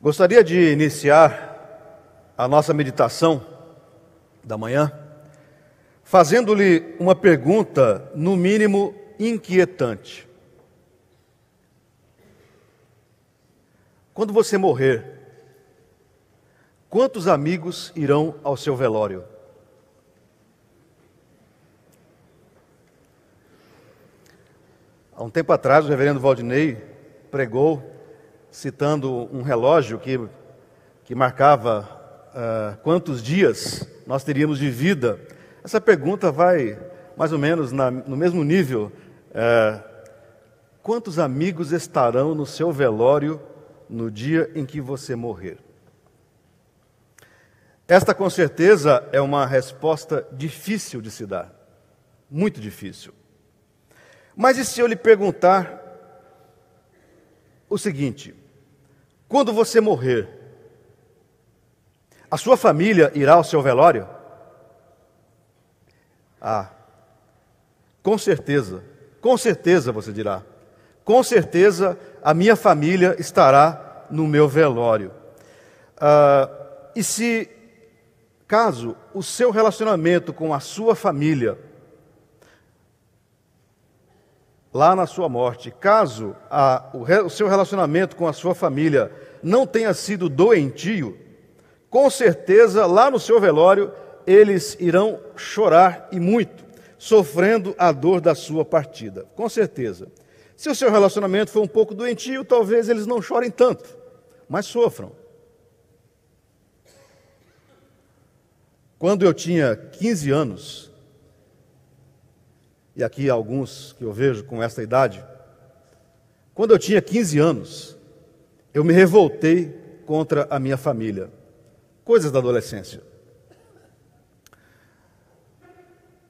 Gostaria de iniciar a nossa meditação da manhã fazendo-lhe uma pergunta, no mínimo, inquietante. Quando você morrer, quantos amigos irão ao seu velório? Há um tempo atrás, o reverendo Valdinei pregou, citando um relógio que marcava quantos dias nós teríamos de vida. Essa pergunta vai mais ou menos no mesmo nível. Quantos amigos estarão no seu velório no dia em que você morrer? Esta, com certeza, é uma resposta difícil de se dar. Muito difícil. Mas e se eu lhe perguntar o seguinte: quando você morrer, a sua família irá ao seu velório? Com certeza você dirá. Com certeza a minha família estará no meu velório. E se, caso o seu relacionamento com a sua família, lá na sua morte, caso o seu relacionamento com a sua família não tenha sido doentio, com certeza lá no seu velório eles irão chorar e muito, sofrendo a dor da sua partida. Com certeza. Se o seu relacionamento for um pouco doentio, talvez eles não chorem tanto, mas sofram. Quando eu tinha 15 anos, e aqui há alguns que eu vejo com essa idade, quando eu tinha 15 anos, eu me revoltei contra a minha família. Coisas da adolescência.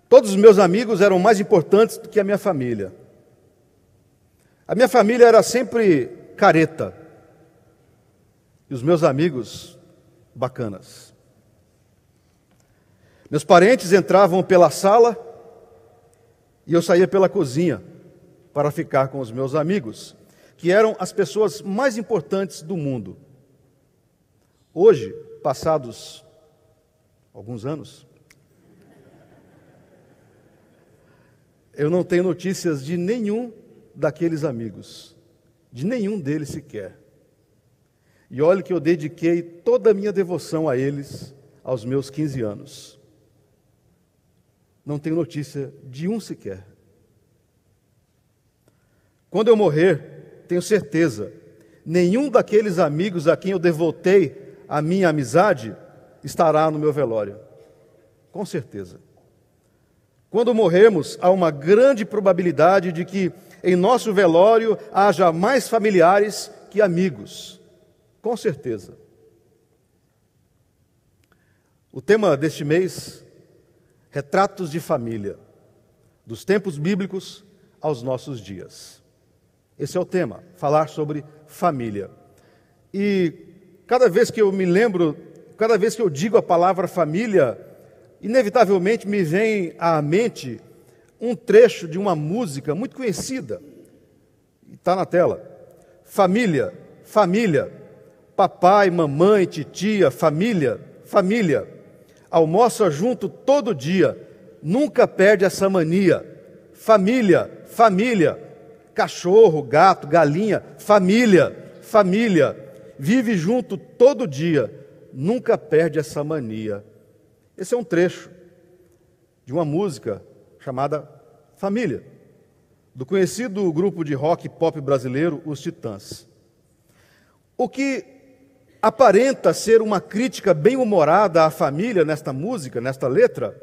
Todos os meus amigos eram mais importantes do que a minha família. A minha família era sempre careta. E os meus amigos, bacanas. Meus parentes entravam pela sala e eu saía pela cozinha para ficar com os meus amigos, que eram as pessoas mais importantes do mundo. Hoje, passados alguns anos, eu não tenho notícias de nenhum daqueles amigos, de nenhum deles sequer. E olha que eu dediquei toda a minha devoção a eles aos meus 15 anos. Não tenho notícia de um sequer. Quando eu morrer, tenho certeza, nenhum daqueles amigos a quem eu devotei a minha amizade estará no meu velório. Com certeza. Quando morrermos, há uma grande probabilidade de que em nosso velório haja mais familiares que amigos. Com certeza. O tema deste mês: retratos de família, dos tempos bíblicos aos nossos dias. Esse é o tema, falar sobre família. E cada vez que eu me lembro, cada vez que eu digo a palavra família, inevitavelmente me vem à mente um trecho de uma música muito conhecida. Está na tela. Família, família, papai, mamãe, titia, família, família. Almoça junto todo dia, nunca perde essa mania. Família, família, cachorro, gato, galinha, família, família. Vive junto todo dia, nunca perde essa mania. Esse é um trecho de uma música chamada Família, do conhecido grupo de rock pop brasileiro, Os Titãs. O que aparenta ser uma crítica bem-humorada à família nesta música, nesta letra,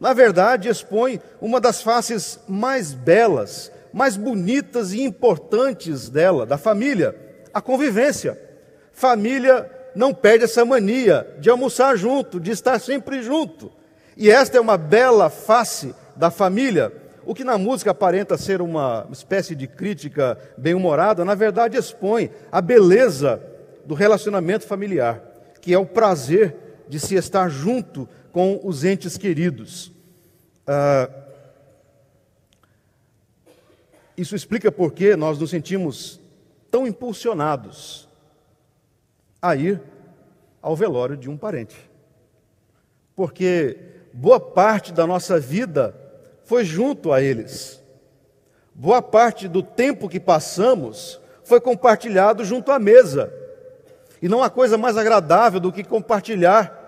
na verdade expõe uma das faces mais belas, mais bonitas e importantes dela, da família, a convivência. Família não perde essa mania de almoçar junto, de estar sempre junto. E esta é uma bela face da família. O que na música aparenta ser uma espécie de crítica bem-humorada, na verdade expõe a beleza do relacionamento familiar, que é o prazer de se estar junto com os entes queridos. Isso explica por que nós nos sentimos tão impulsionados a ir ao velório de um parente. Porque boa parte da nossa vida foi junto a eles. Boa parte do tempo que passamos foi compartilhado junto à mesa. E não há coisa mais agradável do que compartilhar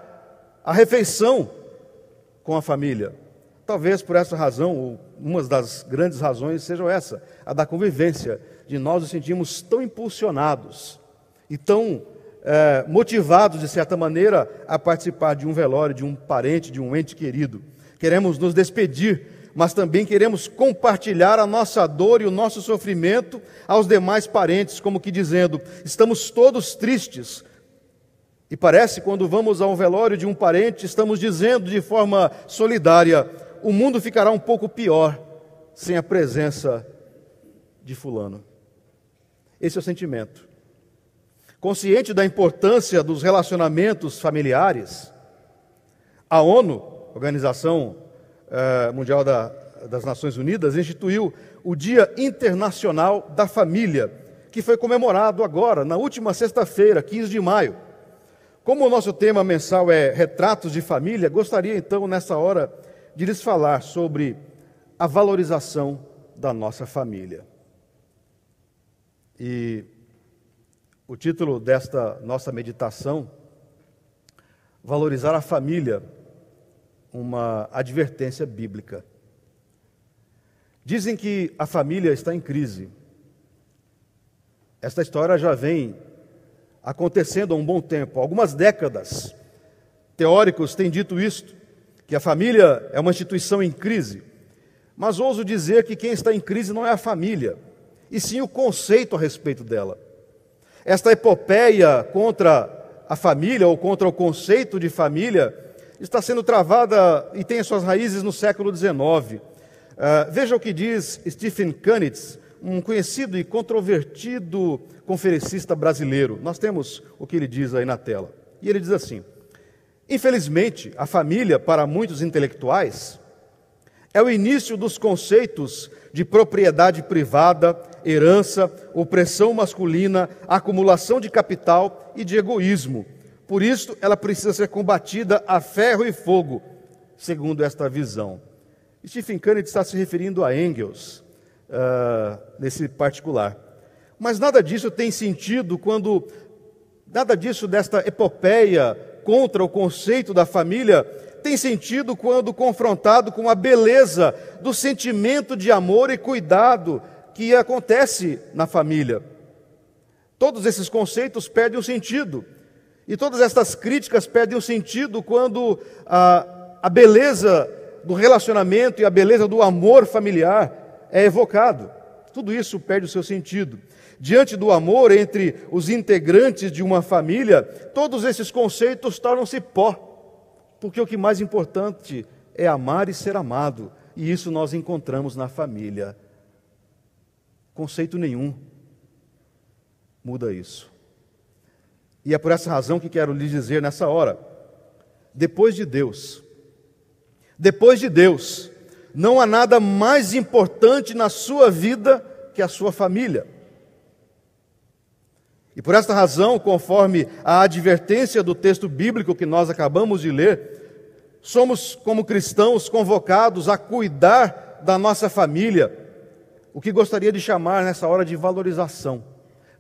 a refeição com a família. Talvez por essa razão, ou uma das grandes razões seja essa, a da convivência, de nós nos sentimos tão impulsionados e tão motivados, de certa maneira, a participar de um velório, de um parente, de um ente querido. Queremos nos despedir, mas também queremos compartilhar a nossa dor e o nosso sofrimento aos demais parentes, como que dizendo, estamos todos tristes. E parece, quando vamos ao velório de um parente, estamos dizendo de forma solidária, o mundo ficará um pouco pior sem a presença de fulano. Esse é o sentimento. Consciente da importância dos relacionamentos familiares, a ONU, Organização Mundial das Nações Unidas, instituiu o Dia Internacional da Família, que foi comemorado agora, na última sexta-feira, 15 de maio. Como o nosso tema mensal é Retratos de Família, gostaria então, nessa hora, de lhes falar sobre a valorização da nossa família. E o título desta nossa meditação, Valorizar a Família, uma advertência bíblica. Dizem que a família está em crise. Esta história já vem acontecendo há um bom tempo, algumas décadas. Teóricos têm dito isto, que a família é uma instituição em crise. Mas ouso dizer que quem está em crise não é a família, e sim o conceito a respeito dela. Esta epopeia contra a família, ou contra o conceito de família, está sendo travada e tem as suas raízes no século XIX. Veja o que diz Stephen Kunitz, um conhecido e controvertido conferencista brasileiro. Nós temos o que ele diz aí na tela. E ele diz assim, infelizmente, a família, para muitos intelectuais, é o início dos conceitos de propriedade privada, herança, opressão masculina, acumulação de capital e de egoísmo. Por isso, ela precisa ser combatida a ferro e fogo, segundo esta visão. Stephen Kunitz está se referindo a Engels, nesse particular. Mas nada disso tem sentido quando, nada disso desta epopeia contra o conceito da família, tem sentido quando confrontado com a beleza do sentimento de amor e cuidado que acontece na família. Todos esses conceitos perdem o sentido. E todas estas críticas perdem o sentido quando a beleza do relacionamento e a beleza do amor familiar é evocado. Tudo isso perde o seu sentido. Diante do amor entre os integrantes de uma família, todos esses conceitos tornam-se pó. Porque o que mais importante é amar e ser amado. E isso nós encontramos na família. Conceito nenhum muda isso. E é por essa razão que quero lhes dizer nessa hora, depois de Deus, não há nada mais importante na sua vida que a sua família. E por esta razão, conforme a advertência do texto bíblico que nós acabamos de ler, somos, como cristãos, convocados a cuidar da nossa família, o que gostaria de chamar nessa hora de valorização.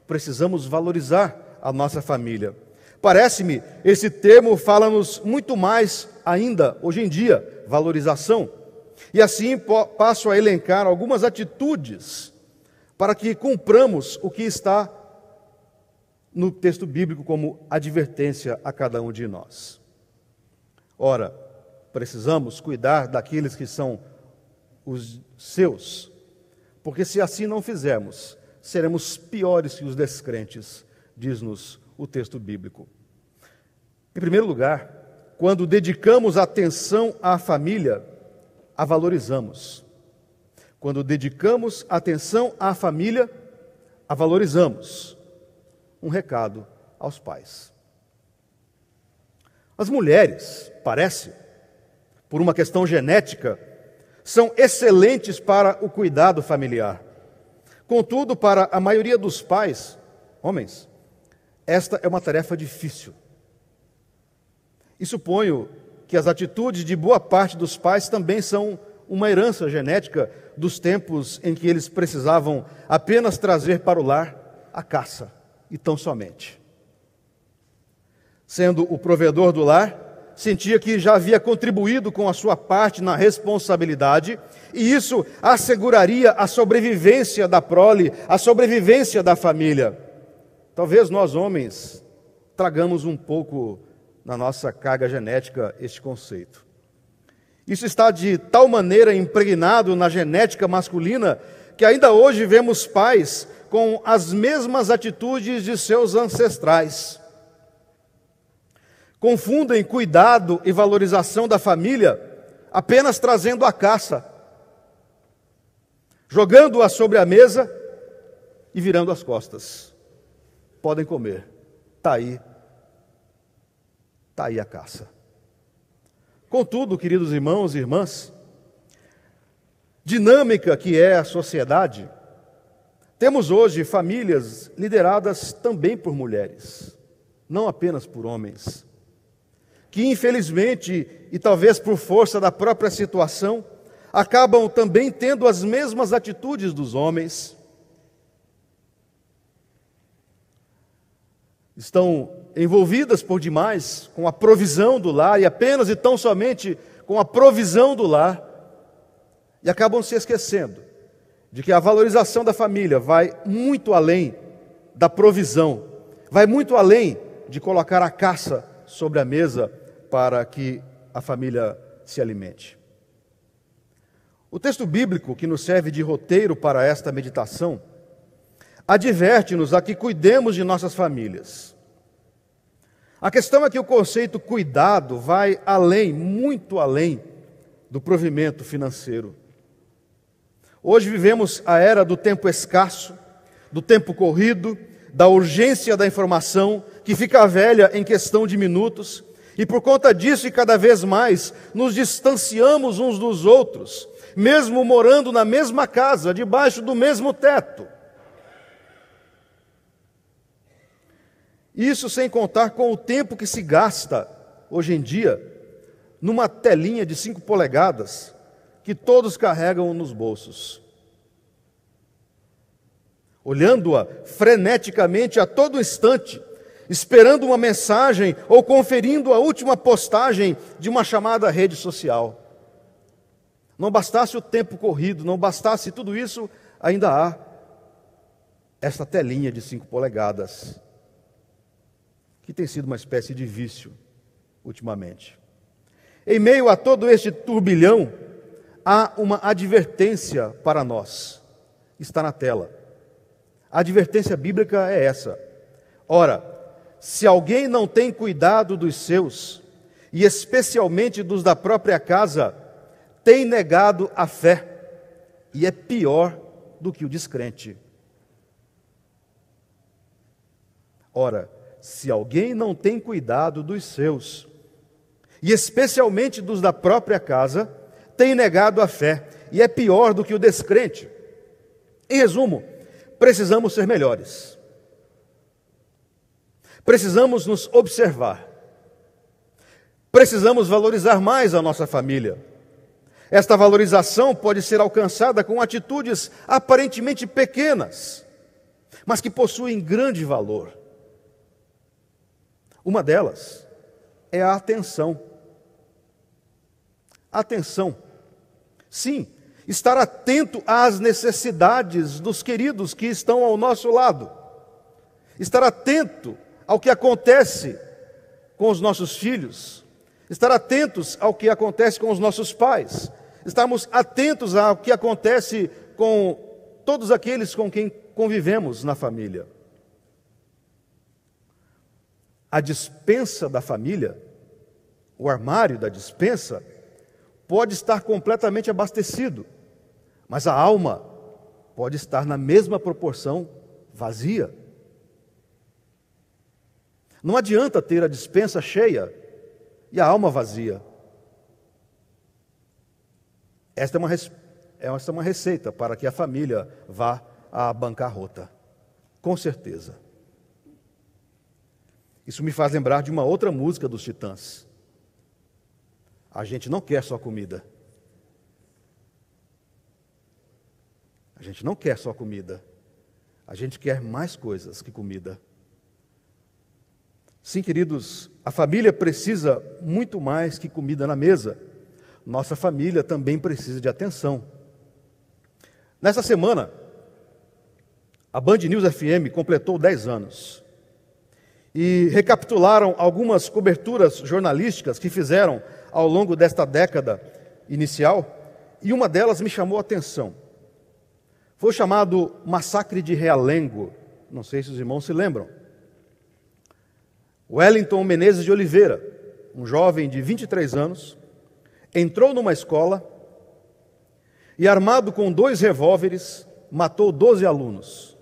Precisamos valorizar a nossa família. Parece-me, esse termo fala-nos muito mais ainda, hoje em dia, valorização. E assim passo a elencar algumas atitudes para que cumpramos o que está no texto bíblico como advertência a cada um de nós. Ora, precisamos cuidar daqueles que são os seus, porque se assim não fizermos, seremos piores que os descrentes, diz-nos o texto bíblico. Em primeiro lugar, quando dedicamos atenção à família, a valorizamos. Quando dedicamos atenção à família, a valorizamos. Um recado aos pais. As mulheres, parece, por uma questão genética, são excelentes para o cuidado familiar. Contudo, para a maioria dos pais, homens, Esta é uma tarefa difícil. E suponho que as atitudes de boa parte dos pais também são uma herança genética dos tempos em que eles precisavam apenas trazer para o lar a caça, e tão somente. Sendo o provedor do lar, sentia que já havia contribuído com a sua parte na responsabilidade, e isso asseguraria a sobrevivência da prole, a sobrevivência da família. Talvez nós, homens, tragamos um pouco na nossa carga genética este conceito. Isso está de tal maneira impregnado na genética masculina que ainda hoje vemos pais com as mesmas atitudes de seus ancestrais. Confundem cuidado e valorização da família apenas trazendo a caça, jogando-a sobre a mesa e virando as costas. Podem comer. Está aí a caça. Contudo, queridos irmãos e irmãs, dinâmica que é a sociedade, temos hoje famílias lideradas também por mulheres, não apenas por homens, que infelizmente, e talvez por força da própria situação, acabam também tendo as mesmas atitudes dos homens. Estão envolvidas por demais com a provisão do lar, e apenas e tão somente com a provisão do lar, e acabam se esquecendo de que a valorização da família vai muito além da provisão, vai muito além de colocar a caça sobre a mesa para que a família se alimente. O texto bíblico que nos serve de roteiro para esta meditação adverte-nos a que cuidemos de nossas famílias. A questão é que o conceito cuidado vai além, muito além, do provimento financeiro. Hoje vivemos a era do tempo escasso, do tempo corrido, da urgência da informação, que fica velha em questão de minutos, e por conta disso e cada vez mais nos distanciamos uns dos outros, mesmo morando na mesma casa, debaixo do mesmo teto. Isso sem contar com o tempo que se gasta, hoje em dia, numa telinha de 5 polegadas, que todos carregam nos bolsos. Olhando-a freneticamente a todo instante, esperando uma mensagem ou conferindo a última postagem de uma chamada rede social. Não bastasse o tempo corrido, não bastasse tudo isso, ainda há esta telinha de 5 polegadas, que tem sido uma espécie de vício ultimamente. Em meio a todo este turbilhão, há uma advertência para nós. Está na tela. A advertência bíblica é essa: ora, se alguém não tem cuidado dos seus, e especialmente dos da própria casa, tem negado a fé, e é pior do que o descrente. Ora, se alguém não tem cuidado dos seus, e especialmente dos da própria casa, tem negado a fé, e é pior do que o descrente. Em resumo, precisamos ser melhores. Precisamos nos observar. Precisamos valorizar mais a nossa família. Esta valorização pode ser alcançada com atitudes aparentemente pequenas, mas que possuem grande valor. Uma delas é a atenção. Atenção. Sim, estar atento às necessidades dos queridos que estão ao nosso lado. Estar atento ao que acontece com os nossos filhos. Estar atentos ao que acontece com os nossos pais. Estarmos atentos ao que acontece com todos aqueles com quem convivemos na família. A despensa da família, o armário da despensa, pode estar completamente abastecido, mas a alma pode estar na mesma proporção vazia. Não adianta ter a despensa cheia e a alma vazia. Esta é uma receita para que a família vá à bancarrota, com certeza. Isso me faz lembrar de uma outra música dos Titãs. A gente não quer só comida. A gente não quer só comida. A gente quer mais coisas que comida. Sim, queridos, a família precisa muito mais que comida na mesa. Nossa família também precisa de atenção. Nessa semana, a Band News FM completou 10 anos. E recapitularam algumas coberturas jornalísticas que fizeram ao longo desta década inicial, e uma delas me chamou a atenção. Foi o chamado Massacre de Realengo. Não sei se os irmãos se lembram. Wellington Menezes de Oliveira, um jovem de 23 anos, entrou numa escola e, armado com 2 revólveres, matou 12 alunos.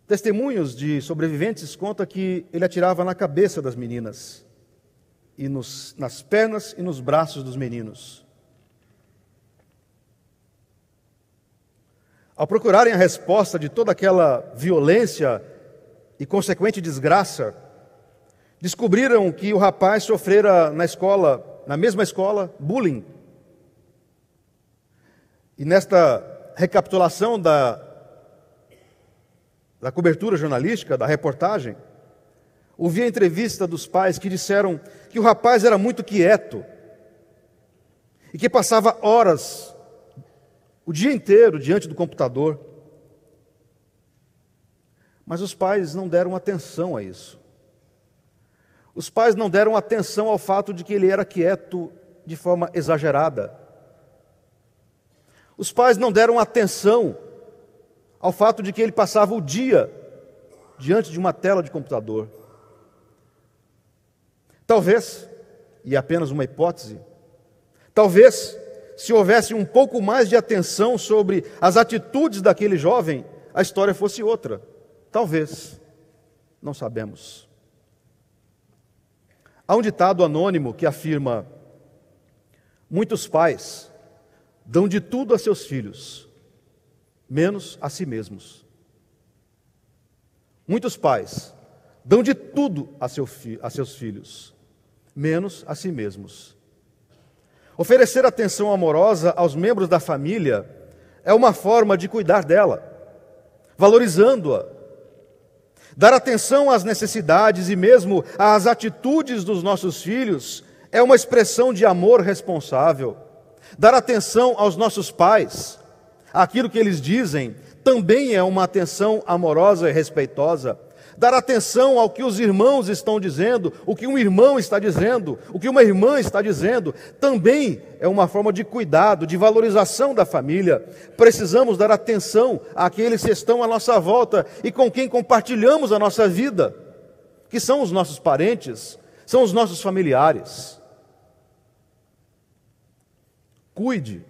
Testemunhos de sobreviventes contam que ele atirava na cabeça das meninas, e nas pernas e nos braços dos meninos. Ao procurarem a resposta de toda aquela violência e consequente desgraça, descobriram que o rapaz sofrera na mesma escola, bullying. E nesta recapitulação da cobertura jornalística, da reportagem, ouvi a entrevista dos pais que disseram que o rapaz era muito quieto e que passava horas, o dia inteiro, diante do computador. Mas os pais não deram atenção a isso. Os pais não deram atenção ao fato de que ele era quieto de forma exagerada. Os pais não deram atenção ao fato de que ele passava o dia diante de uma tela de computador. Talvez, e é apenas uma hipótese, talvez, se houvesse um pouco mais de atenção sobre as atitudes daquele jovem, a história fosse outra. Talvez, não sabemos. Há um ditado anônimo que afirma: muitos pais dão de tudo a seus filhos, menos a si mesmos. Muitos pais dão de tudo a seus filhos, menos a si mesmos. Oferecer atenção amorosa aos membros da família é uma forma de cuidar dela, valorizando-a. Dar atenção às necessidades e mesmo às atitudes dos nossos filhos é uma expressão de amor responsável. Dar atenção aos nossos pais, àquilo que eles dizem, também é uma atenção amorosa e respeitosa. Dar atenção ao que os irmãos estão dizendo, o que um irmão está dizendo, o que uma irmã está dizendo, também é uma forma de cuidado, de valorização da família. Precisamos dar atenção àqueles que estão à nossa volta e com quem compartilhamos a nossa vida, que são os nossos parentes, são os nossos familiares. Cuide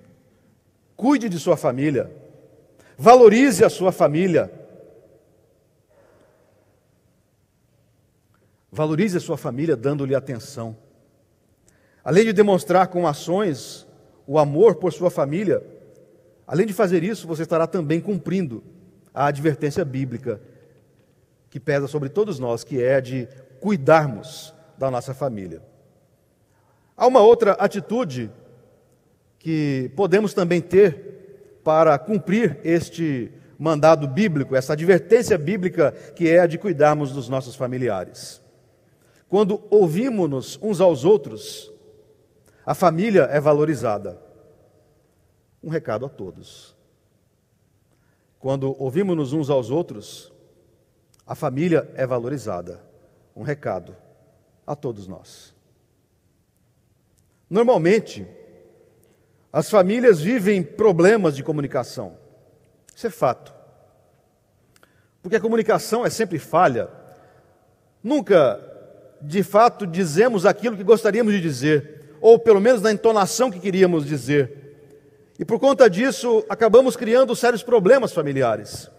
de sua família, valorize a sua família. Valorize a sua família dando-lhe atenção. Além de demonstrar com ações o amor por sua família, além de fazer isso, você estará também cumprindo a advertência bíblica que pesa sobre todos nós, que é de cuidarmos da nossa família. Há uma outra atitude que podemos também ter para cumprir este mandado bíblico, essa advertência bíblica que é a de cuidarmos dos nossos familiares. Quando ouvimos-nos uns aos outros, a família é valorizada. Um recado a todos. Quando ouvimos-nos uns aos outros, a família é valorizada. Um recado a todos nós. Normalmente, as famílias vivem problemas de comunicação. Isso é fato. Porque a comunicação é sempre falha. Nunca, de fato, dizemos aquilo que gostaríamos de dizer, ou pelo menos na entonação que queríamos dizer. E por conta disso, acabamos criando sérios problemas familiares.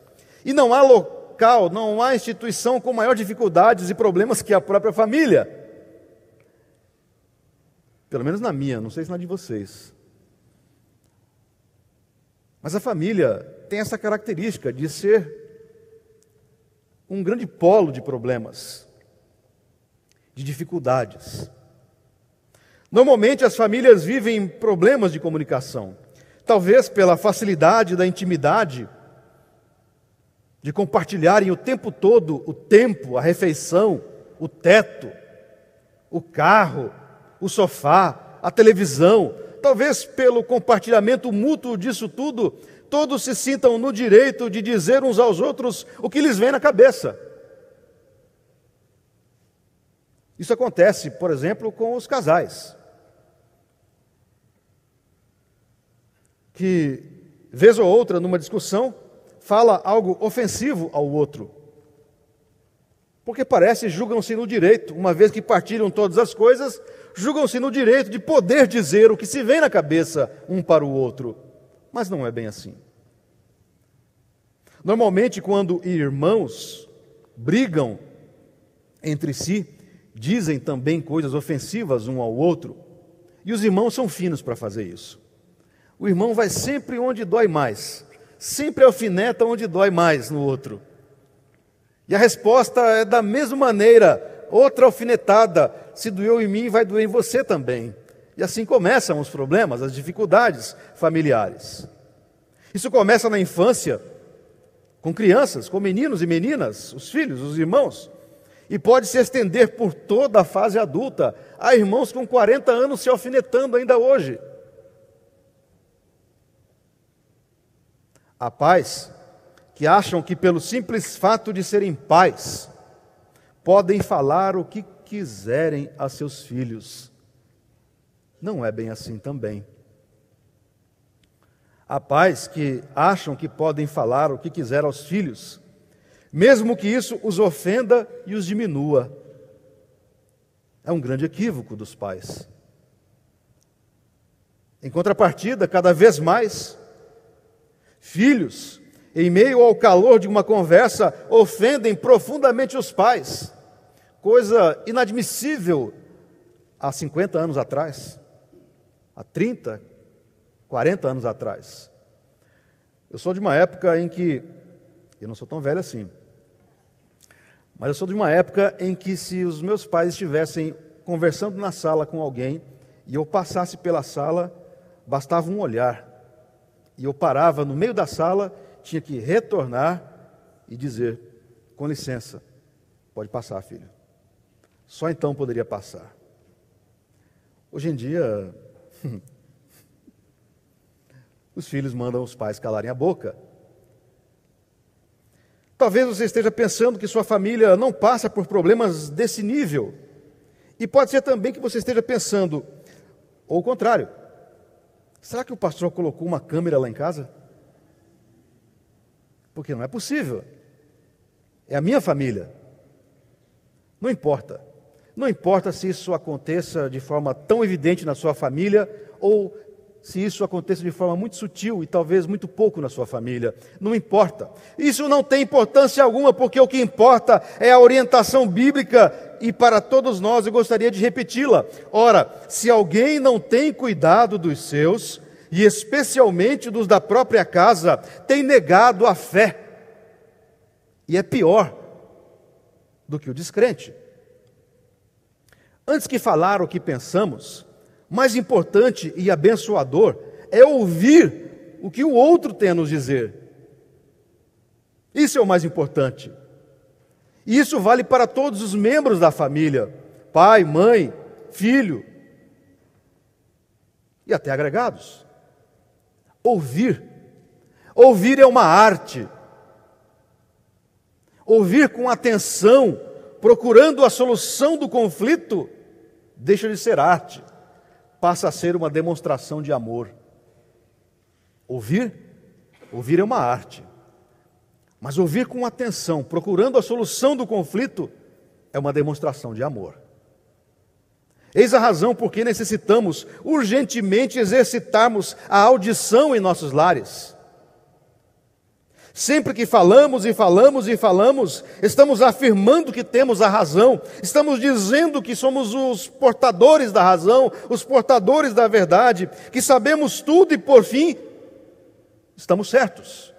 E não há local, não há instituição com maior dificuldades e problemas que a própria família. Pelo menos na minha, não sei se na de vocês. Mas a família tem essa característica de ser um grande polo de problemas, de dificuldades. Normalmente as famílias vivem problemas de comunicação, talvez pela facilidade da intimidade, de compartilharem o tempo todo o tempo, a refeição, o teto, o carro, o sofá, a televisão. Talvez pelo compartilhamento mútuo disso tudo, todos se sintam no direito de dizer uns aos outros o que lhes vem na cabeça. Isso acontece, por exemplo, com os casais, que, vez ou outra, numa discussão, fala algo ofensivo ao outro, porque parece julgam-se no direito, uma vez que partilham todas as coisas, julgam-se no direito de poder dizer o que se vem na cabeça um para o outro, mas não é bem assim. Normalmente, quando irmãos brigam entre si, dizem também coisas ofensivas um ao outro, e os irmãos são finos para fazer isso. O irmão vai sempre onde dói mais, sempre alfineta onde dói mais no outro. E a resposta é da mesma maneira, outra alfinetada, se doeu em mim, vai doer em você também. E assim começam os problemas, as dificuldades familiares. Isso começa na infância, com crianças, com meninos e meninas, os filhos, os irmãos, e pode se estender por toda a fase adulta. Há irmãos com 40 anos se alfinetando ainda hoje. Há pais que acham que pelo simples fato de serem pais, podem falar o que quiserem a seus filhos. Não é bem assim também. Há pais que acham que podem falar o que quiser aos filhos, mesmo que isso os ofenda e os diminua. É um grande equívoco dos pais. Em contrapartida, cada vez mais, filhos, em meio ao calor de uma conversa, ofendem profundamente os pais, coisa inadmissível há 50 anos atrás, há 30, 40 anos atrás. Eu sou de uma época em que, eu não sou tão velho assim, mas eu sou de uma época em que, se os meus pais estivessem conversando na sala com alguém e eu passasse pela sala, bastava um olhar, e eu parava no meio da sala, tinha que retornar e dizer: com licença, pode passar, filho. Só então poderia passar. Hoje em dia, os filhos mandam os pais calarem a boca. Talvez você esteja pensando que sua família não passa por problemas desse nível. E pode ser também que você esteja pensando, ou o contrário: será que o pastor colocou uma câmera lá em casa? Porque não é possível. É a minha família. Não importa. Não importa se isso aconteça de forma tão evidente na sua família ou se isso aconteça de forma muito sutil e talvez muito pouco na sua família. Não importa. Isso não tem importância alguma, porque o que importa é a orientação bíblica, e para todos nós eu gostaria de repeti-la. Ora, se alguém não tem cuidado dos seus, e especialmente dos da própria casa, tem negado a fé, e é pior do que o descrente. Antes que falar o que pensamos, mais importante e abençoador é ouvir o que o outro tem a nos dizer. Isso é o mais importante. E isso vale para todos os membros da família: pai, mãe, filho e até agregados. Ouvir. Ouvir é uma arte. Ouvir com atenção, procurando a solução do conflito, deixa de ser arte, passa a ser uma demonstração de amor. Ouvir é uma arte. Mas ouvir com atenção, procurando a solução do conflito, é uma demonstração de amor. Eis a razão por que necessitamos urgentemente exercitarmos a audição em nossos lares. Sempre que falamos e falamos e falamos, estamos afirmando que temos a razão, estamos dizendo que somos os portadores da razão, os portadores da verdade, que sabemos tudo e, por fim, estamos certos.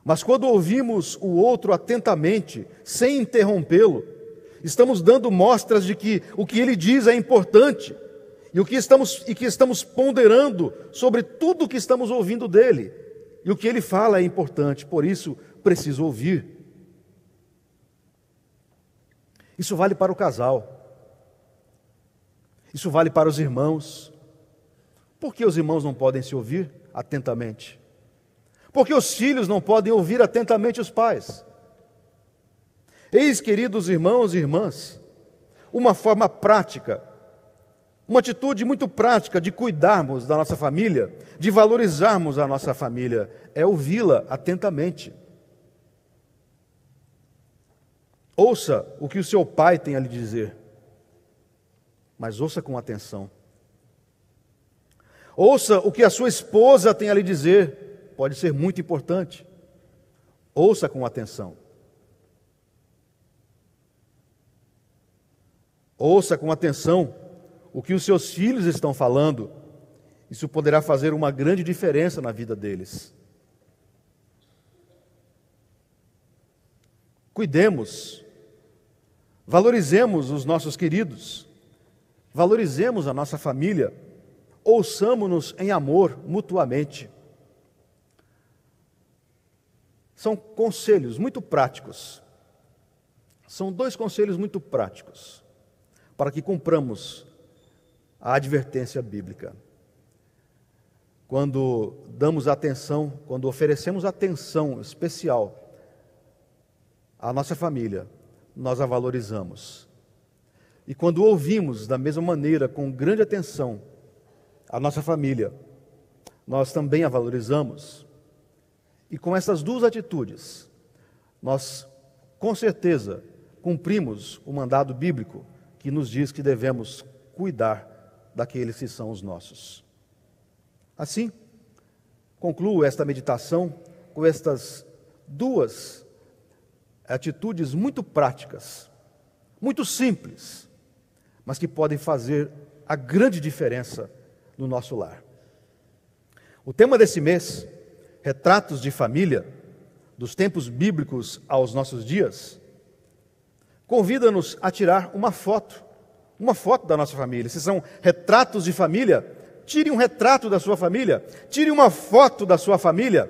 Mas quando ouvimos o outro atentamente, sem interrompê-lo, estamos dando mostras de que o que ele diz é importante e que estamos ponderando sobre tudo o que estamos ouvindo dele. E o que ele fala é importante, por isso preciso ouvir. Isso vale para o casal. Isso vale para os irmãos. Por que os irmãos não podem se ouvir atentamente? Por que os filhos não podem ouvir atentamente os pais? Eis, queridos irmãos e irmãs, uma forma prática, uma atitude muito prática de cuidarmos da nossa família, de valorizarmos a nossa família, é ouvi-la atentamente. Ouça o que o seu pai tem a lhe dizer, mas ouça com atenção. Ouça o que a sua esposa tem a lhe dizer, pode ser muito importante. Ouça com atenção. Ouça com atenção o que os seus filhos estão falando. Isso poderá fazer uma grande diferença na vida deles. Cuidemos, valorizemos os nossos queridos, valorizemos a nossa família, ouçamo-nos em amor mutuamente. São conselhos muito práticos. São 2 conselhos muito práticos para que cumpramos a advertência bíblica. Quando damos atenção, quando oferecemos atenção especial à nossa família, nós a valorizamos. E quando ouvimos da mesma maneira, com grande atenção, a nossa família, nós também a valorizamos. E com essas 2 atitudes, nós, com certeza, cumprimos o mandado bíblico que nos diz que devemos cuidar daqueles que são os nossos. Assim, concluo esta meditação com estas 2 atitudes muito práticas, muito simples, mas que podem fazer a grande diferença no nosso lar. O tema desse mês, retratos de família, dos tempos bíblicos aos nossos dias, convida-nos a tirar uma foto da nossa família. Se são retratos de família, tire um retrato da sua família, tire uma foto da sua família.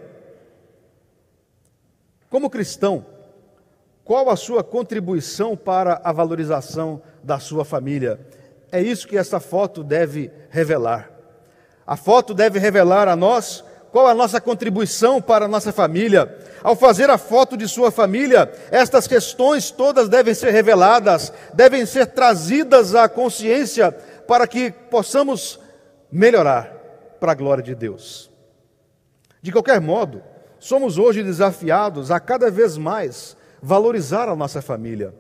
Como cristão, qual a sua contribuição para a valorização da sua família? É isso que essa foto deve revelar. A foto deve revelar a nós qual a nossa contribuição para a nossa família. Ao fazer a foto de sua família, estas questões todas devem ser reveladas, devem ser trazidas à consciência para que possamos melhorar para a glória de Deus. De qualquer modo, somos hoje desafiados a cada vez mais valorizar a nossa família.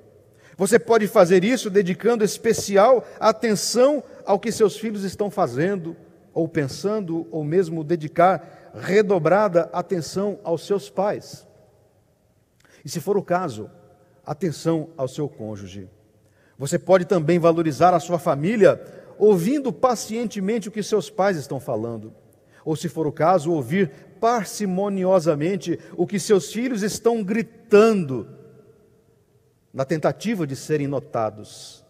Você pode fazer isso dedicando especial atenção ao que seus filhos estão fazendo, ou pensando, ou mesmo dedicar redobrada atenção aos seus pais. E se for o caso, atenção ao seu cônjuge. Você pode também valorizar a sua família ouvindo pacientemente o que seus pais estão falando. Ou, se for o caso, ouvir parcimoniosamente o que seus filhos estão gritando na tentativa de serem notados.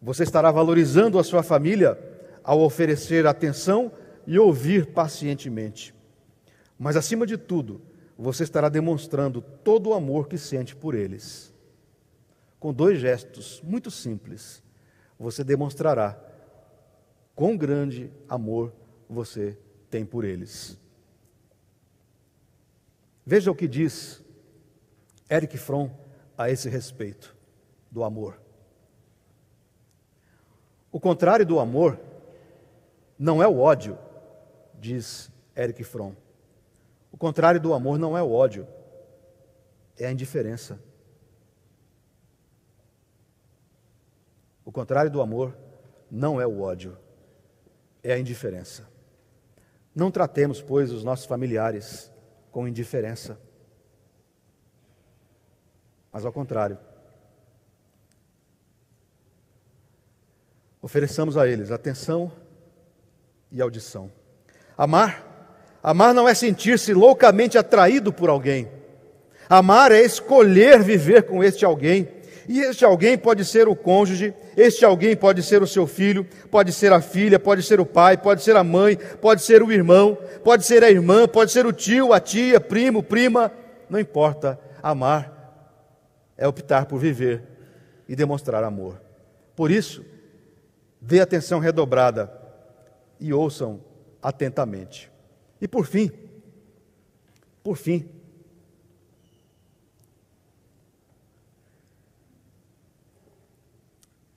Você estará valorizando a sua família ao oferecer atenção e ouvir pacientemente. Mas, acima de tudo, você estará demonstrando todo o amor que sente por eles. Com 2 gestos muito simples, você demonstrará quão grande amor você tem por eles. Veja o que diz Erich Fromm a esse respeito do amor. O contrário do amor não é o ódio, diz Erich Fromm. O contrário do amor não é o ódio, é a indiferença. O contrário do amor não é o ódio, é a indiferença. Não tratemos, pois, os nossos familiares com indiferença, mas ao contrário. Ofereçamos a eles atenção e audição. Amar Amar não é sentir-se loucamente atraído por alguém. Amar é escolher viver com este alguém. E este alguém pode ser o cônjuge, este alguém pode ser o seu filho, pode ser a filha, pode ser o pai, pode ser a mãe, pode ser o irmão, pode ser a irmã, pode ser o tio, a tia, primo, prima, não importa. Amar é optar por viver e demonstrar amor. Por isso, dê atenção redobrada e ouçam atentamente. E por fim,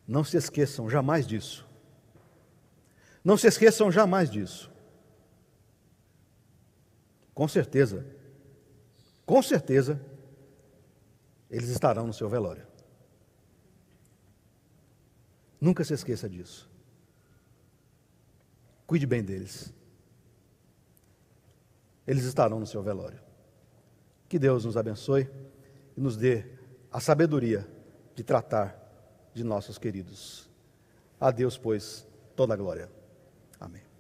não se esqueçam jamais disso. Não se esqueçam jamais disso. Com certeza, eles estarão no seu velório. Nunca se esqueça disso. Cuide bem deles. Eles estarão no seu velório. Que Deus nos abençoe e nos dê a sabedoria de tratar de nossos queridos. A Deus, pois, toda a glória. Amém.